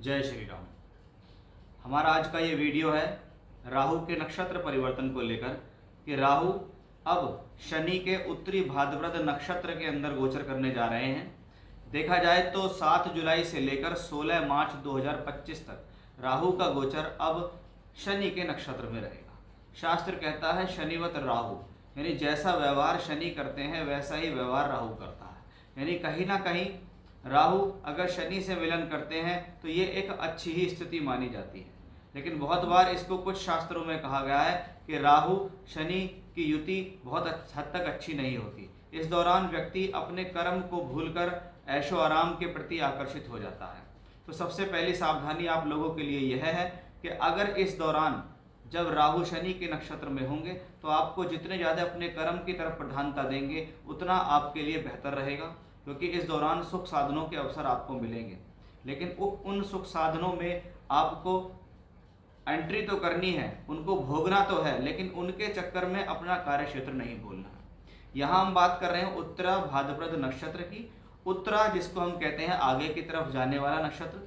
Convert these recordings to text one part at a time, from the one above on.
जय श्री राम। हमारा आज का ये वीडियो है राहु के नक्षत्र परिवर्तन को लेकर कि राहु अब शनि के उत्तरी भाद्रपद नक्षत्र के अंदर गोचर करने जा रहे हैं। देखा जाए तो 7 जुलाई से लेकर 16 मार्च 2025 तक राहु का गोचर अब शनि के नक्षत्र में रहेगा। शास्त्र कहता है शनिवत राहु, यानी जैसा व्यवहार शनि करते हैं वैसा ही व्यवहार राहु करता है। यानी कहीं ना कहीं राहु अगर शनि से मिलन करते हैं तो ये एक अच्छी ही स्थिति मानी जाती है। लेकिन बहुत बार इसको कुछ शास्त्रों में कहा गया है कि राहु शनि की युति बहुत हद तक अच्छी नहीं होती। इस दौरान व्यक्ति अपने कर्म को भूलकर ऐशो आराम के प्रति आकर्षित हो जाता है। तो सबसे पहली सावधानी आप लोगों के लिए यह है कि अगर इस दौरान जब राहु शनि के नक्षत्र में होंगे तो आपको जितने ज़्यादा अपने कर्म की तरफ प्रधानता देंगे उतना आपके लिए बेहतर रहेगा, क्योंकि इस दौरान सुख साधनों के अवसर आपको मिलेंगे। लेकिन उन सुख साधनों में आपको एंट्री तो करनी है, उनको भोगना तो है, लेकिन उनके चक्कर में अपना कार्य क्षेत्र नहीं भूलना है। यहाँ हम बात कर रहे हैं उत्तरा भाद्रपद नक्षत्र की। उत्तरा जिसको हम कहते हैं आगे की तरफ जाने वाला नक्षत्र,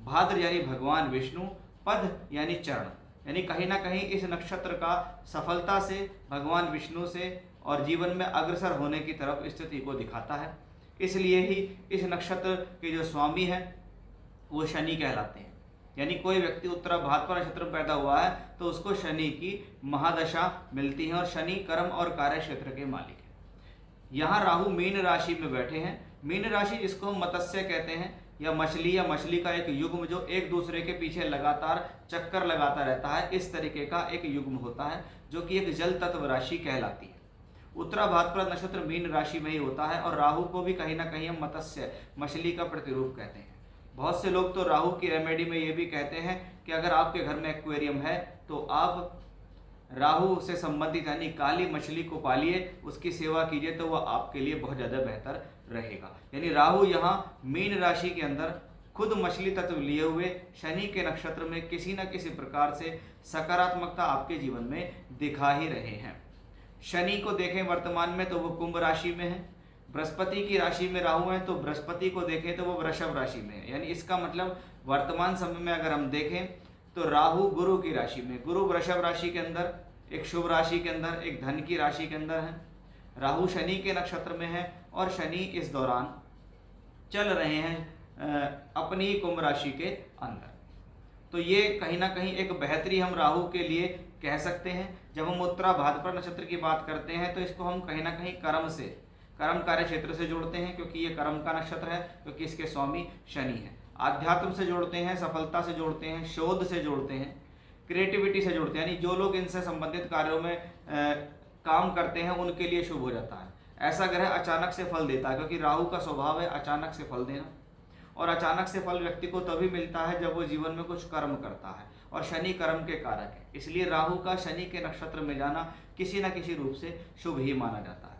भाद्र यानी भगवान विष्णु, पद यानी चरण, यानी कहीं ना कहीं इस नक्षत्र का सफलता से भगवान विष्णु से और जीवन में अग्रसर होने की तरफ स्थिति को दिखाता है। इसलिए ही इस नक्षत्र के जो स्वामी हैं वो शनि कहलाते हैं। यानी कोई व्यक्ति उत्तरा भाद्रपद नक्षत्र में पैदा हुआ है तो उसको शनि की महादशा मिलती है और शनि कर्म और कार्य क्षेत्र के मालिक है। यहाँ राहु मीन राशि में बैठे हैं। मीन राशि जिसको हम मत्स्य कहते हैं या मछली का एक युग्म जो एक दूसरे के पीछे लगातार चक्कर लगाता रहता है, इस तरीके का एक युग्म होता है जो कि एक जल तत्व राशि कहलाती है। उत्तरा भाद्रपद नक्षत्र मीन राशि में ही होता है और राहु को भी कहीं ना कहीं हम मत्स्य मछली का प्रतिरूप कहते हैं। बहुत से लोग तो राहु की रेमेडी में ये भी कहते हैं कि अगर आपके घर में एक्वेरियम है तो आप राहु से संबंधित यानी काली मछली को पालिए, उसकी सेवा कीजिए तो वह आपके लिए बहुत ज़्यादा बेहतर रहेगा। यानी राहु यहाँ मीन राशि के अंदर खुद मछली तत्व लिए हुए शनि के नक्षत्र में किसी न किसी प्रकार से सकारात्मकता आपके जीवन में दिखा ही रहे हैं। शनि को देखें वर्तमान में तो वो कुंभ राशि में है, बृहस्पति की राशि में राहु है तो बृहस्पति को देखें तो वो वृषभ राशि में है। यानी इसका मतलब वर्तमान समय में अगर हम देखें तो राहु गुरु की राशि में, गुरु वृषभ राशि के अंदर, एक शुभ राशि के अंदर, एक धन की राशि के अंदर है। राहु शनि के नक्षत्र में है और शनि इस दौरान चल रहे हैं अपनी कुंभ राशि के अंदर। तो ये कहीं ना कहीं एक बेहतरी हम राहु के लिए कह सकते हैं। जब हम उत्तरा भाद्रपद नक्षत्र की बात करते हैं तो इसको हम कहीं ना कहीं कर्म कार्य क्षेत्र से जोड़ते हैं, क्योंकि ये कर्म का नक्षत्र है, क्योंकि इसके स्वामी शनि है। आध्यात्म से जोड़ते हैं, सफलता से जोड़ते हैं, शोध से जोड़ते हैं, क्रिएटिविटी से जोड़ते हैं। यानी जो लोग इनसे संबंधित कार्यों में काम करते हैं उनके लिए शुभ हो जाता है। ऐसा ग्रह अचानक से फल देता है, क्योंकि राहु का स्वभाव है अचानक से फल देना, और अचानक से फल व्यक्ति को तभी मिलता है जब वो जीवन में कुछ कर्म करता है, और शनि कर्म के कारक है। इसलिए राहु का शनि के नक्षत्र में जाना किसी न किसी रूप से शुभ ही माना जाता है।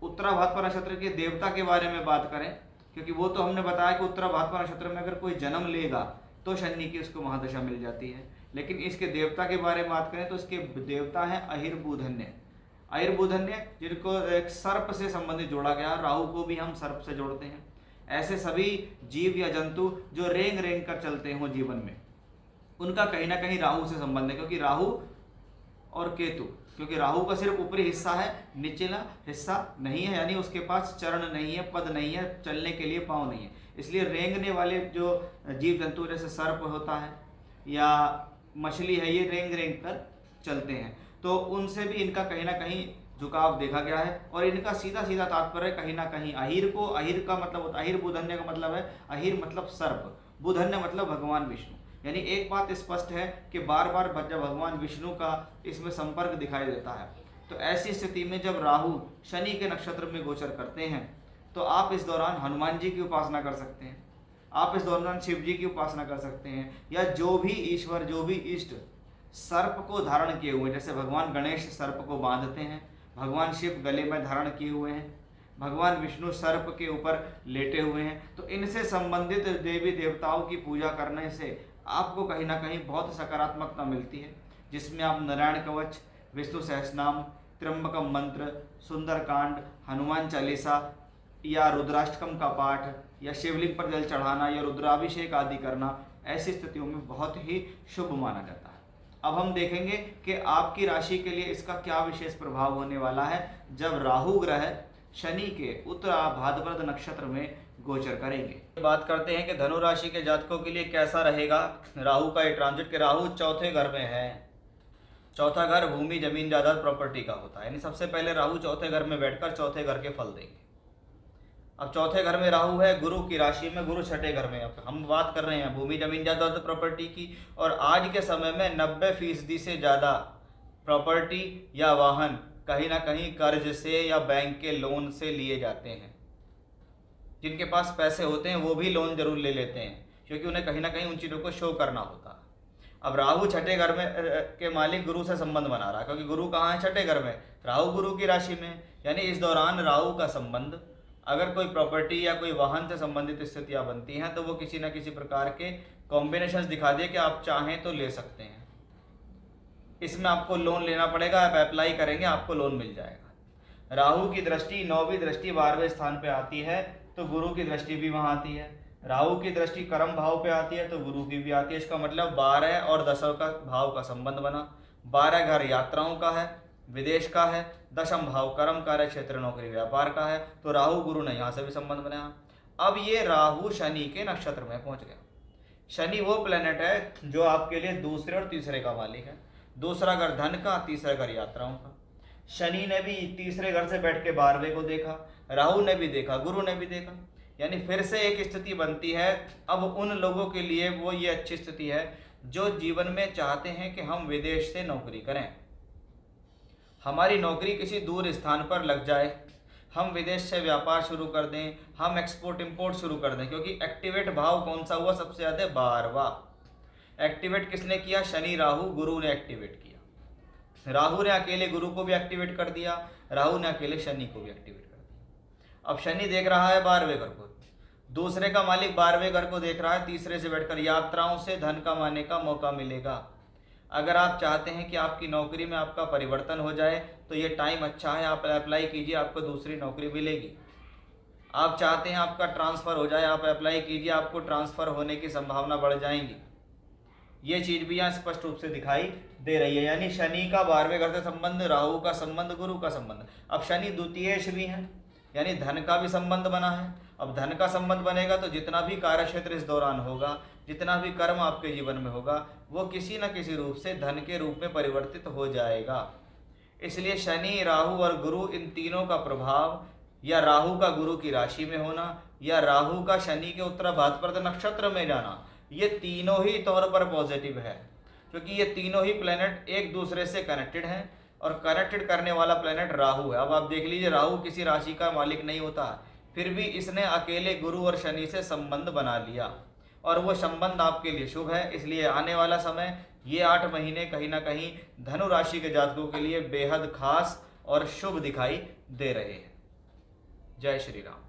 उत्तरा भाद्रपद नक्षत्र के देवता के बारे में बात करें, क्योंकि वो तो हमने बताया कि उत्तरा भाद्रपद नक्षत्र में अगर कोई जन्म लेगा तो शनि की उसको महादशा मिल जाती है। लेकिन इसके देवता के बारे में बात करें तो इसके देवता हैं अहिर्बुधन्य, जिनको एक सर्प से संबंधित जोड़ा गया। राहु को भी हम सर्प से जोड़ते हैं। ऐसे सभी जीव या जंतु जो रेंग रेंग कर चलते हो जीवन में, उनका कहीं ना कहीं राहु से संबंध है, क्योंकि राहु और केतु, क्योंकि राहु का सिर्फ ऊपरी हिस्सा है, निचला हिस्सा नहीं है, यानी उसके पास चरण नहीं है, पद नहीं है, चलने के लिए पाँव नहीं है। इसलिए रेंगने वाले जो जीव जंतु जैसे सर्प होता है या मछली है, ये रेंग रेंग कर चलते हैं, तो उनसे भी इनका कहीं ना कहीं झुकाव देखा गया है। और इनका सीधा सीधा तात्पर्य कहीं ना कहीं अहिर का मतलब होता है, अहिर बुधन्य का मतलब है, अहिर मतलब सर्प, बुधन्य मतलब भगवान विष्णु। यानी एक बात स्पष्ट है कि बार बार जब भगवान विष्णु का इसमें संपर्क दिखाई देता है, तो ऐसी स्थिति में जब राहु शनि के नक्षत्र में गोचर करते हैं तो आप इस दौरान हनुमान जी की उपासना कर सकते हैं, आप इस दौरान शिव जी की उपासना कर सकते हैं, या जो भी ईश्वर, जो भी इष्ट सर्प को धारण किए हुए हैं, जैसे भगवान गणेश सर्प को बांधते हैं, भगवान शिव गले में धारण किए हुए हैं, भगवान विष्णु सर्प के ऊपर लेटे हुए हैं, तो इनसे संबंधित देवी देवताओं की पूजा करने से आपको कहीं ना कहीं बहुत सकारात्मकता मिलती है, जिसमें आप नारायण कवच, विष्णु सहस्रनाम, त्र्यंबकम मंत्र, सुंदरकांड, हनुमान चालीसा या रुद्राष्टकम का पाठ या शिवलिंग पर जल चढ़ाना या रुद्राभिषेक आदि करना ऐसी स्थितियों में बहुत ही शुभ माना जाता है। अब हम देखेंगे कि आपकी राशि के लिए इसका क्या विशेष प्रभाव होने वाला है जब राहु ग्रह शनि के उत्तरा भाद्रपद नक्षत्र में गोचर करेंगे। बात करते हैं कि धनु राशि के जातकों के लिए कैसा रहेगा राहु का ये ट्रांजिट। के राहु चौथे घर में है। चौथा घर भूमि, जमीन, जायदाद, प्रॉपर्टी का होता है, यानी सबसे पहले राहु चौथे घर में बैठकर चौथे घर के फल देंगे। अब चौथे घर में राहु है, गुरु की राशि में, गुरु छठे घर में। अब हम बात कर रहे हैं भूमि, जमीन, जायदाद, प्रॉपर्टी की, और आज के समय में 90% से ज़्यादा प्रॉपर्टी या वाहन कहीं ना कहीं कर्ज से या बैंक के लोन से लिए जाते हैं। जिनके पास पैसे होते हैं वो भी लोन जरूर ले लेते हैं, क्योंकि उन्हें कहीं ना कहीं उन चीज़ों को शो करना होता है। अब राहु छठे घर में के मालिक गुरु से संबंध बना रहा है, क्योंकि गुरु कहाँ है? छठे घर में, राहु गुरु की राशि में। यानी इस दौरान राहु का संबंध, अगर कोई प्रॉपर्टी या कोई वाहन से संबंधित स्थितियां बनती हैं तो वो किसी न किसी प्रकार के कॉम्बिनेशंस दिखा दिए कि आप चाहें तो ले सकते हैं। इसमें आपको लोन लेना पड़ेगा, आप अप्लाई करेंगे आपको लोन मिल जाएगा। राहु की दृष्टि 9वीं दृष्टि 12वें स्थान पे आती है तो गुरु की दृष्टि भी वहाँ आती है। राहु की दृष्टि कर्म भाव पे आती है तो गुरु की भी आती है। इसका मतलब 12 और 10 का भाव का संबंध बना। 12 घर यात्राओं का है, विदेश का है, 10म भाव कर्म, कार्य क्षेत्र, नौकरी, व्यापार का है, तो राहु गुरु ने यहाँ से भी संबंध बनाया। अब ये राहु शनि के नक्षत्र में पहुँच गया। शनि वो प्लेनेट है जो आपके लिए दूसरे और तीसरे का मालिक है। दूसरा घर धन का, तीसरा घर यात्राओं का। शनि ने भी तीसरे घर से बैठ के 12वें को देखा, राहु ने भी देखा, गुरु ने भी देखा, यानी फिर से एक स्थिति बनती है। अब उन लोगों के लिए वो ये अच्छी स्थिति है जो जीवन में चाहते हैं कि हम विदेश से नौकरी करें, हमारी नौकरी किसी दूर स्थान पर लग जाए, हम विदेश से व्यापार शुरू कर दें, हम एक्सपोर्ट इंपोर्ट शुरू कर दें। क्योंकि एक्टिवेट भाव कौन सा हुआ सबसे ज़्यादा? 12वां। एक्टिवेट किसने किया? शनि राहु गुरु ने एक्टिवेट किया। राहु ने अकेले गुरु को भी एक्टिवेट कर दिया, राहु ने अकेले शनि को भी एक्टिवेट कर दिया। अब शनि देख रहा है 12वें घर को, दूसरे का मालिक 12वें घर को देख रहा है, तीसरे से बैठकर यात्राओं से धन कमाने का मौका मिलेगा। अगर आप चाहते हैं कि आपकी नौकरी में आपका परिवर्तन हो जाए तो ये टाइम अच्छा है, आप अप्लाई कीजिए, आपको दूसरी नौकरी मिलेगी। आप चाहते हैं आपका ट्रांसफ़र हो जाए, आप अप्लाई कीजिए, आपको ट्रांसफ़र होने की संभावना बढ़ जाएंगी। ये चीज़ भी यहाँ स्पष्ट रूप से दिखाई दे रही है। यानी शनि का 12वें घर से संबंध, राहु का संबंध, गुरु का संबंध। अब शनि द्वितीयेश भी हैं, यानी धन का भी संबंध बना है। अब धन का संबंध बनेगा तो जितना भी कार्य क्षेत्र इस दौरान होगा, जितना भी कर्म आपके जीवन में होगा, वो किसी न किसी रूप से धन के रूप में परिवर्तित हो जाएगा। इसलिए शनि, राहु और गुरु, इन तीनों का प्रभाव, या राहु का गुरु की राशि में होना, या राहु का शनि के उत्तरा भाद्रपद नक्षत्र में जाना, ये तीनों ही तौर पर पॉजिटिव है। क्योंकि ये तीनों ही प्लैनेट एक दूसरे से कनेक्टेड हैं, और कनेक्टेड करने वाला प्लैनेट राहु है। अब आप देख लीजिए, राहु किसी राशि का मालिक नहीं होता, फिर भी इसने अकेले गुरु और शनि से संबंध बना लिया, और वो संबंध आपके लिए शुभ है। इसलिए आने वाला समय, ये 8 महीने कहीं ना कहीं धनु राशि के जातकों के लिए बेहद खास और शुभ दिखाई दे रहे हैं। जय श्री राम।